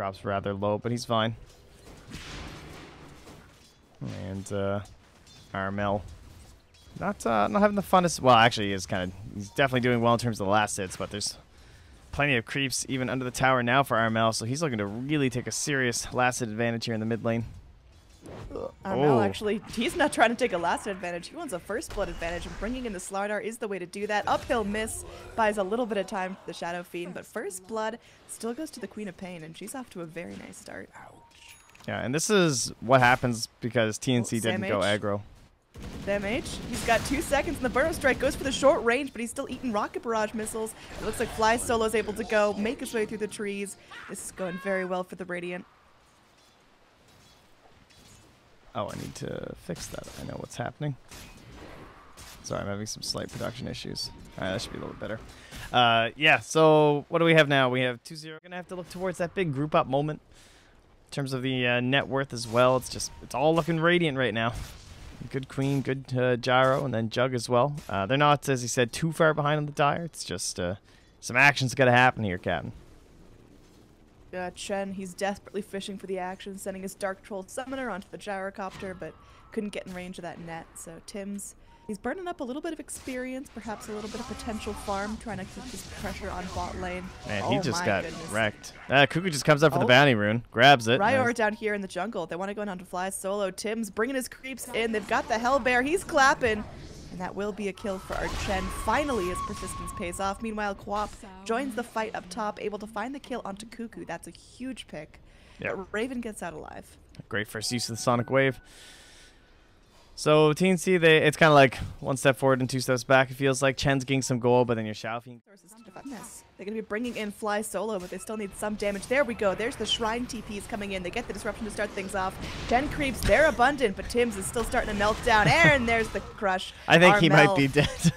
drops rather low, but he's fine. And Armel not having the funnest. Well, actually, he's definitely doing well in terms of the last hits, but there's plenty of creeps even under the tower now for Armel, so he's looking to really take a serious last hit advantage here in the mid lane. Armel actually, he's not trying to take a last hit advantage. He wants a first blood advantage, and bringing in the Slardar is the way to do that. Uphill miss buys a little bit of time for the Shadow Fiend, but first blood still goes to the Queen of Pain, and she's off to a very nice start. Yeah, and this is what happens because TNC didn't go aggro. Sam H, he's got 2 seconds, and the Burrow Strike goes for the short range, but he's still eating Rocket Barrage missiles. It looks like Fly Solo's able to go, make his way through the trees. This is going very well for the Radiant. Oh, I need to fix that. I know what's happening. Sorry, I'm having some slight production issues. All right, that should be a little better. Yeah, so what do we have now? We have 2-0. We're going to have to look towards that big group up moment in terms of the net worth as well. It's all looking Radiant right now. Good Queen, good Gyro, and then Jug as well. They're not, as he said, too far behind on the Dire. It's just some action's got to happen here, Captain. Chen, he's desperately fishing for the action, sending his Dark Troll Summoner onto the Gyrocopter, but couldn't get in range of that net. So Tim's, he's burning up a little bit of experience, perhaps a little bit of potential farm, trying to keep his pressure on bot lane. Man, he just got wrecked. Kuku just comes up for the bounty rune, grabs it. Ryor down here in the jungle. They want to go down to Fly Solo. Tim's bringing his creeps in. They've got the Hellbear. He's clapping. And that will be a kill for our Chen. Finally, his persistence pays off. Meanwhile, Quap joins the fight up top, able to find the kill onto Kuku. That's a huge pick. Yep. But Raven gets out alive. Great first use of the Sonic Wave. So TNC, it's kind of like one step forward and 2 steps back. It feels like Chen's getting some gold, but then you're Xiaofeng. They're going to be bringing in Fly Solo, but they still need some damage. There we go. There's the Shrine TPs coming in. They get the disruption to start things off. 10 creeps. They're abundant, but Tim's is still starting to melt down. And there's the crush. I think he might be dead.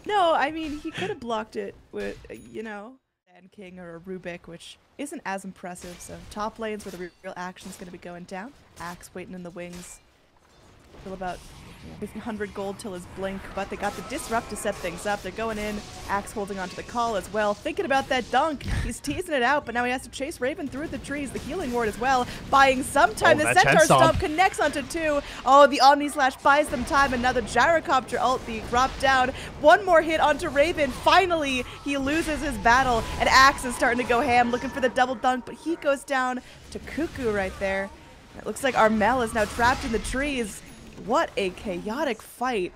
No, I mean, he could have blocked it with, Sand King or a Rubik, which isn't as impressive. So top lanes where the real action's going to be going down. Axe waiting in the wings. Still about 100 gold till his blink, but they got the disrupt to set things up. They're going in. Axe holding onto the call as well. Thinking about that dunk. He's teasing it out, but now he has to chase Raven through the trees. The healing ward as well, buying some time. The Centaur Stomp connects onto 2. Oh, the Omni Slash buys them time. Another Gyrocopter ult, the drop down. One more hit onto Raven. Finally, he loses his battle, and Axe is starting to go ham, looking for the double dunk, but he goes down to Kuku right there. It looks like Armel is now trapped in the trees. What a chaotic fight.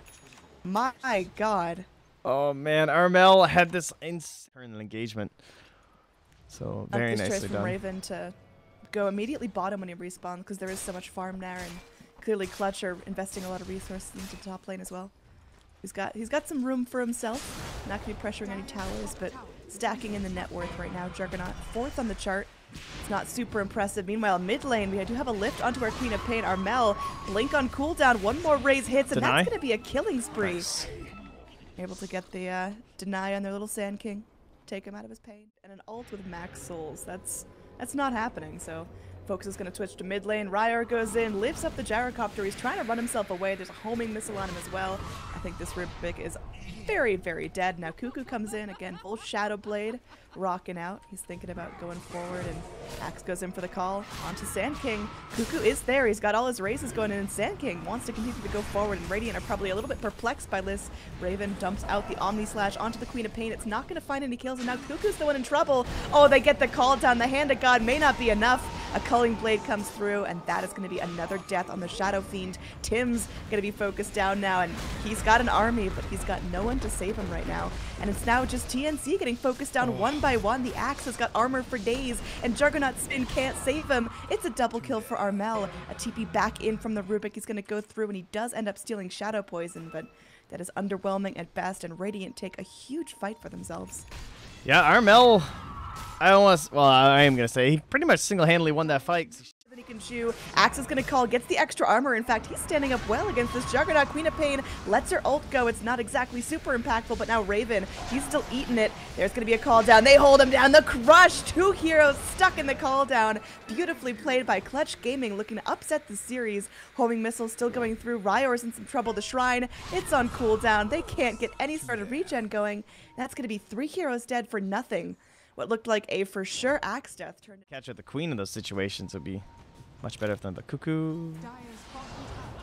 My God. Oh, man. Armel had this internal engagement. So, very nicely done. From Raven to go immediately bottom when he respawns because there is so much farm there, and clearly Clutch are investing a lot of resources into the top lane as well. He's got some room for himself. Not going to be pressuring any towers, but stacking in the net worth right now. Juggernaut 4th on the chart. It's not super impressive. Meanwhile, mid lane, we do have a lift onto our Queen of Pain. Armel, blink on cooldown. One more raise hits, and that's going to be a killing spree. Nice. Able to get the deny on their little Sand King. Take him out of his pain. And an ult with max souls. That's not happening, so Focus is going to switch to mid lane. Ryor goes in, lifts up the Gyrocopter. He's trying to run himself away. There's a homing missile on him as well. I think this Rubik is very, very dead. Now Kuku comes in, again, full Shadow Blade, rocking out. He's thinking about going forward, and Axe goes in for the call onto Sand King. Kuku is there. He's got all his races going in, and Sand King wants to continue to go forward, and Radiant are probably a little bit perplexed by this. Raven dumps out the Omni Slash onto the Queen of Pain. It's not going to find any kills, and now Kuku's the one in trouble. Oh, they get the call down. The Hand of God may not be enough. A Culling Blade comes through, and that is going to be another death on the Shadow Fiend. Tim's going to be focused down now, and he's got an army, but he's got no one to save him right now. And it's now just TNC getting focused down one by one. The Axe has got armor for days, and Juggernaut Spin can't save him. It's a double kill for Armel. A TP back in from the Rubik. He's going to go through, and he does end up stealing Shadow Poison, but that is underwhelming at best, and Radiant take a huge fight for themselves. Yeah, Armel, I am going to say, he pretty much single-handedly won that fight. He can chew. Axe is going to call, gets the extra armor. In fact, he's standing up well against this Juggernaut. Queen of Pain lets her ult go. It's not exactly super impactful, but now Raven, he's still eating it. There's going to be a call down. They hold him down. The crush. 2 heroes stuck in the call down. Beautifully played by Clutch Gaming, looking to upset the series. Homing missiles still going through. Ryor's in some trouble. The Shrine, it's on cooldown. They can't get any sort of regen going. That's going to be 3 heroes dead for nothing. what looked like a for sure axe death turned. Catch at the queen in those situations would be much better than the cuckoo.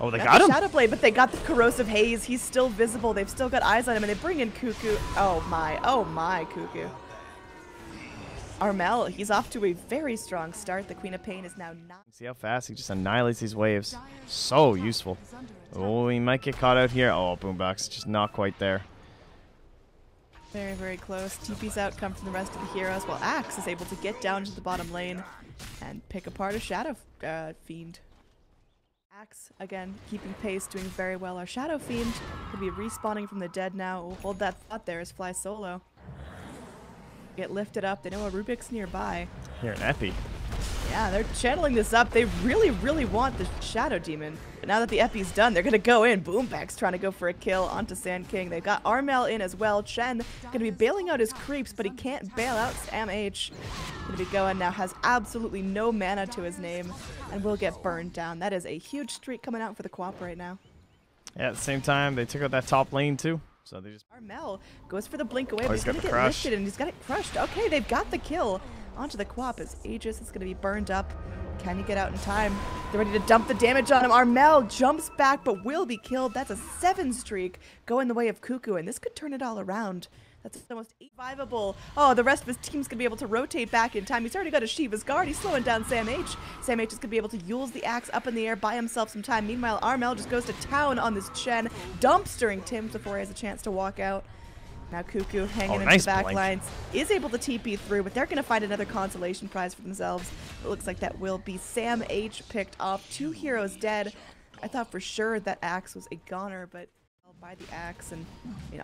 Oh, they Not got the him. Shadow Blade, but they got the corrosive haze. He's still visible. They've still got eyes on him, and they bring in Kuku. Oh my, Kuku. Armel, he's off to a very strong start. The Queen of Pain is now not. See how fast he just annihilates these waves. So useful. Oh, he might get caught out here. Oh, Boombox, just not quite there. Very, very close. TP's out, come from the rest of the heroes, while Axe is able to get down to the bottom lane and pick apart a Shadow Fiend. Axe, again, keeping pace, doing very well. Our Shadow Fiend could be respawning from the dead now. We'll hold that thought there as Fly Solo. Get lifted up. They know a Rubik's nearby. Here, an Epi. Yeah, they're channeling this up. They really, really want the Shadow Demon. But now that the Epi's done, they're going to go in. Boomback's trying to go for a kill onto Sand King. They've got Armel in as well. Chen going to be bailing out his creeps, but he can't bail out Sam H. Going to be going now, has absolutely no mana to his name, and will get burned down. That is a huge streak coming out for the co-op right now. Yeah, at the same time, they took out that top lane too. So they just... Armel goes for the blink away, Oh, but he's he's going got to the get crush. lifted, and he's got it crushed. Okay, they've got the kill onto the co-op as Aegis is going to be burned up. Can he get out in time? They're ready to dump the damage on him. Armel jumps back, but will be killed. That's a 7 streak going the way of Kuku, and this could turn it all around. That's almost survivable. Oh, the rest of his team's going to be able to rotate back in time. He's already got a Shiva's Guard. He's slowing down Sam H. Sam H is going to be able to use the axe up in the air, buy himself some time. Meanwhile, Armel just goes to town on this Chen, dumps during Tim's before he has a chance to walk out. Now Kuku hanging in nice the back blink. lines is able to TP through, but they're going to find another consolation prize for themselves. It looks like that will be Sam H picked off. 2 heroes dead. I thought for sure that axe was a goner, but by the axe, and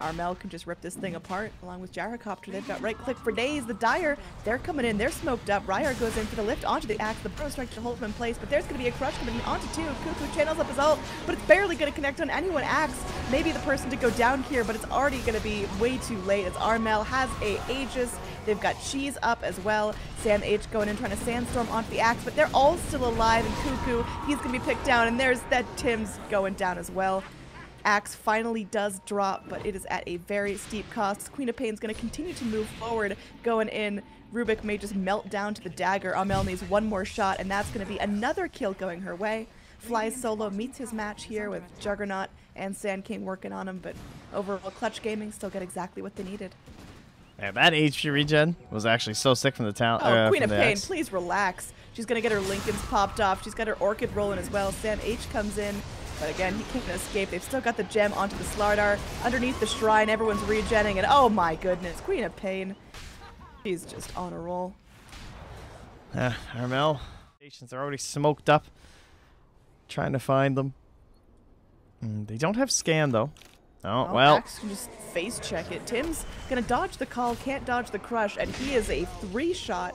Armel can just rip this thing apart along with Gyrocopter. They've got right click for days. The Dire, they're coming in. They're smoked up. Ryar goes in for the lift onto the axe. The Burrow Strike to hold him in place, but there's going to be a crush coming in onto 2. Kuku channels up his ult, but it's barely going to connect on anyone. Axe, maybe the person to go down here, but it's already going to be way too late as Armel has a Aegis. They've got Cheese up as well. Sam H going in trying to sandstorm onto the axe, but they're all still alive, and Kuku, he's going to be picked down, and there's that Tim's going down as well. Axe finally does drop, but it is at a very steep cost. Queen of Pain's going to continue to move forward, going in. Rubik may just melt down to the dagger. Armel needs one more shot, and that's going to be another kill going her way. Flies Solo meets his match here with Juggernaut and Sand King working on him, but overall Clutch Gaming still get exactly what they needed. Yeah, that HP regen was actually so sick from the talent. Oh, Queen of Pain, please relax. She's going to get her Lincolns popped off. She's got her Orchid rolling as well. Sam H comes in. But again, he can't escape. They've still got the gem onto the Slardar. Underneath the shrine, everyone's regenning, and oh my goodness, Queen of Pain. She's just on a roll. Armel. Stations are already smoked up. Trying to find them. They don't have scan, though. Oh, well. Axe can just face check it. Tim's gonna dodge the call, can't dodge the crush, and he is a 3-shot.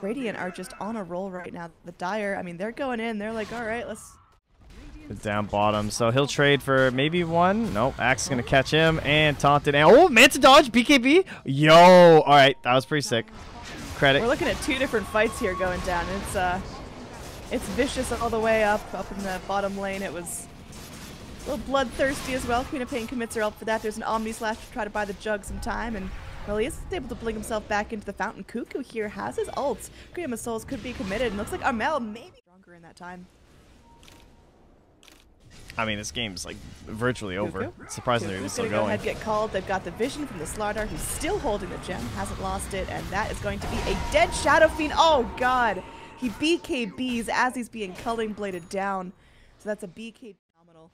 Radiant are just on a roll right now. The Dire, I mean, they're going in. They're like, all right, let's... Down bottom, so he'll trade for maybe 1. Nope, Axe is gonna catch him and taunt it. Oh, Manta dodge, BKB. Yo, all right, that was pretty sick. Credit. We're looking at 2 different fights here going down. It's vicious all the way up in the bottom lane. It was a little bloodthirsty as well. Queen of Pain commits her ult for that. There's an Omni Slash to try to buy the Jug some time, and well, he is able to bling himself back into the fountain. Kuku here has his ults. Cream of Souls could be committed, and looks like Armel maybe stronger in that time. I mean, this game's like virtually over. Kuku. Surprisingly, Kuku's it's still gonna go going. ahead, get called. They've got the vision from the Slardar, who's still holding the gem, hasn't lost it, and that is going to be a dead Shadow Fiend. Oh god, he BKBs as he's being culling bladed down. So that's a BK phenomenal.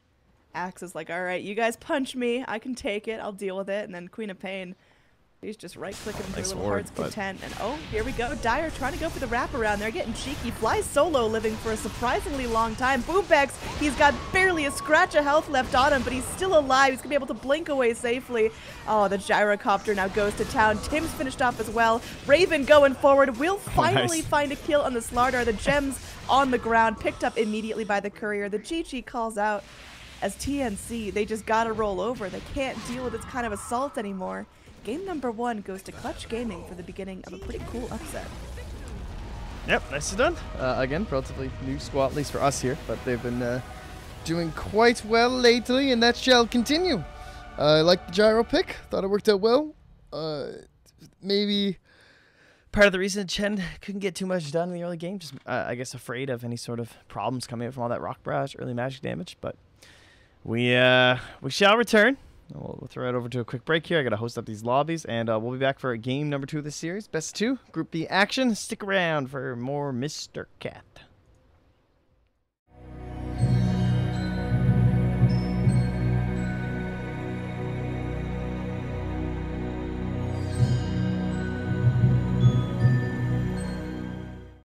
Axe is like, all right, you guys punch me, I can take it, I'll deal with it. And then Queen of Pain, he's just right-clicking through Nice little ward, heart's but- content. And oh, here we go. Dire trying to go for the wraparound. They're getting cheeky. Flies Solo living for a surprisingly long time. Boombex, he's got barely a scratch of health left on him, but he's still alive. He's going to be able to blink away safely. Oh, the Gyrocopter now goes to town. Tim's finished off as well. Raven going forward. Will finally find a kill on the Slardar. The gems on the ground, picked up immediately by the courier. The GG calls out as TNC. They just got to roll over. They can't deal with this kind of assault anymore. Game number 1 goes to Clutch Gaming for the beginning of a pretty cool upset. Yep, nicely done. Again, relatively new squad, at least for us here, but they've been doing quite well lately, and that shall continue. I like the gyro pick. Thought it worked out well. Maybe part of the reason Chen couldn't get too much done in the early game. Just, I guess, afraid of any sort of problems coming up from all that rock barrage, early magic damage. But we shall return. We'll throw it over to a quick break here. I got to host up these lobbies, and we'll be back for game number 2 of this series. Best of 2, Group B action. Stick around for more Mr. Cat.